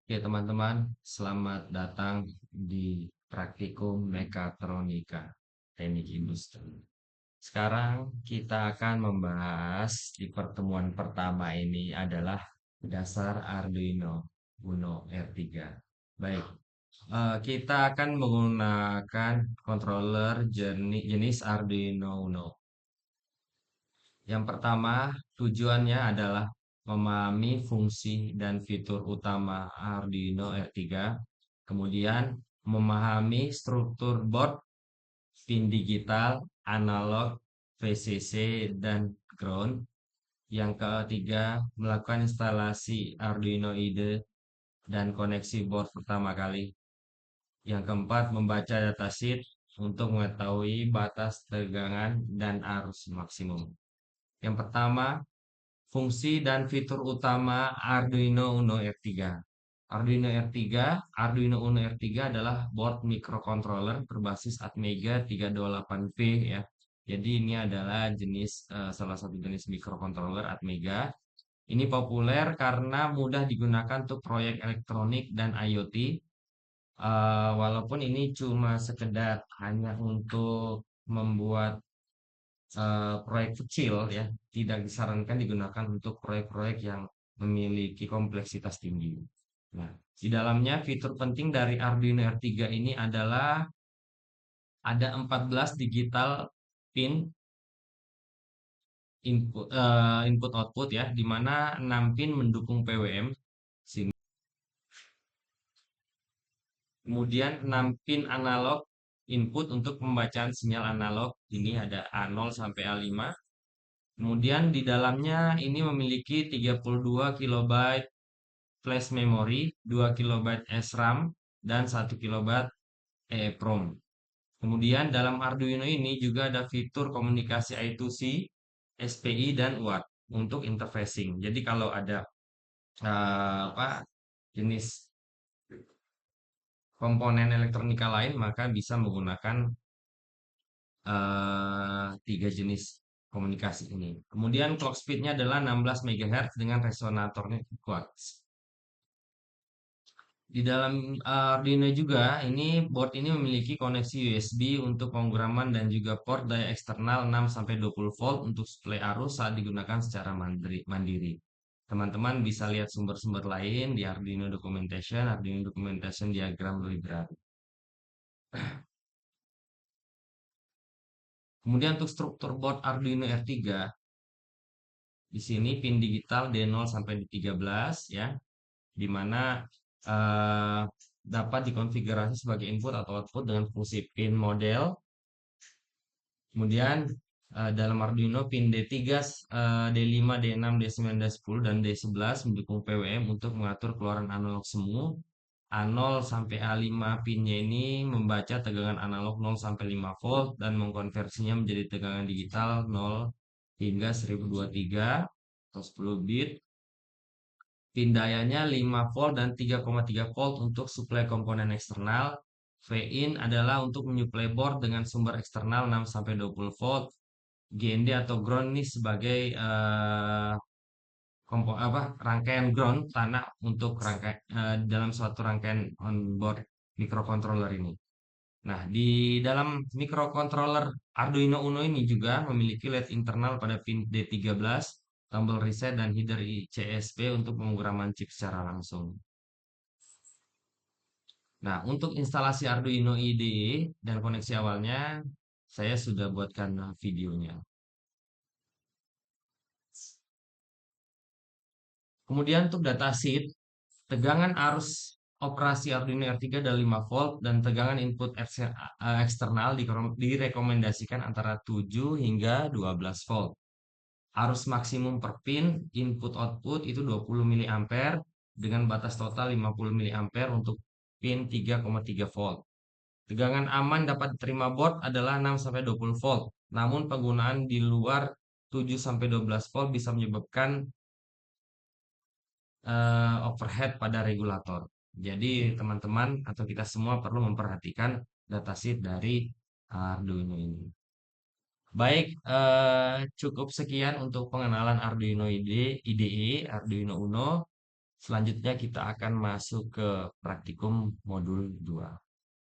Oke, teman-teman, selamat datang di Praktikum Mekatronika Teknik Industri. Sekarang kita akan membahas di pertemuan pertama ini adalah dasar Arduino Uno R3. Baik, kita akan menggunakan controller jenis Arduino Uno. Yang pertama, tujuannya adalah memahami fungsi dan fitur utama Arduino R3, kemudian memahami struktur board, pin digital, analog, VCC, dan ground. Yang ketiga, melakukan instalasi Arduino IDE dan koneksi board pertama kali. Yang keempat, membaca datasheet untuk mengetahui batas tegangan dan arus maksimum. Yang pertama, fungsi dan fitur utama Arduino Uno R3. Arduino Uno R3 adalah board microcontroller berbasis Atmega 328V ya. Jadi ini adalah salah satu jenis microcontroller Atmega. Ini populer karena mudah digunakan untuk proyek elektronik dan IoT. Walaupun ini cuma sekedar hanya untuk membuat proyek kecil ya, tidak disarankan digunakan untuk proyek-proyek yang memiliki kompleksitas tinggi. Nah, di dalamnya fitur penting dari Arduino R3 ini adalah ada 14 digital pin input output ya, di mana 6 pin mendukung PWM, kemudian 6 pin analog input untuk pembacaan sinyal analog. Ini ada A0 sampai A5. Kemudian di dalamnya ini memiliki 32 kilobyte flash memory, 2 kilobyte SRAM, dan 1 kilobyte EEPROM. Kemudian dalam Arduino ini juga ada fitur komunikasi I2C, SPI, dan UART untuk interfacing. Jadi kalau ada jenis komponen elektronika lain maka bisa menggunakan tiga jenis komunikasi ini. Kemudian clock speed-nya adalah 16 MHz dengan resonatornya kuat. Di dalam Arduino juga, board ini memiliki koneksi USB untuk pemrograman dan juga port daya eksternal 6-20 volt untuk suplai arus saat digunakan secara mandiri. Teman-teman bisa lihat sumber-sumber lain di Arduino Documentation Diagram Library. Kemudian untuk struktur board Arduino R3, di sini pin digital D0 sampai D13 ya, di mana eh, dapat dikonfigurasi sebagai input atau output dengan fungsi pin model. Kemudian dalam Arduino pin D3, D5, D6, D9, D10, dan D11 mendukung PWM untuk mengatur keluaran analog semu. A0 sampai A5 pinnya ini membaca tegangan analog 0 sampai 5 volt dan mengkonversinya menjadi tegangan digital 0 hingga 1023 atau 10 bit. Pin dayanya 5 volt dan 3,3 volt untuk suplai komponen eksternal. V-in adalah untuk menyuplai board dengan sumber eksternal 6-20 volt. GND atau ground ini sebagai rangkaian ground tanah untuk dalam suatu rangkaian onboard microcontroller ini. Nah, di dalam microcontroller Arduino Uno ini juga memiliki LED internal pada pin D13, tombol reset, dan header CSP untuk pemrograman chip secara langsung. Nah, untuk instalasi Arduino IDE dan koneksi awalnya, saya sudah buatkan videonya. Kemudian untuk datasheet, tegangan arus operasi Arduino R3 adalah 5 volt dan tegangan input eksternal direkomendasikan antara 7 hingga 12 volt. Arus maksimum per pin input output itu 20 mA dengan batas total 50 mA untuk pin 3,3 volt. Tegangan aman dapat diterima board adalah 6-20 volt. Namun penggunaan di luar 7-12 volt bisa menyebabkan overhead pada regulator. Jadi teman-teman atau kita semua perlu memperhatikan datasheet dari Arduino ini. Baik, cukup sekian untuk pengenalan Arduino IDE, Arduino Uno. Selanjutnya kita akan masuk ke praktikum modul 2.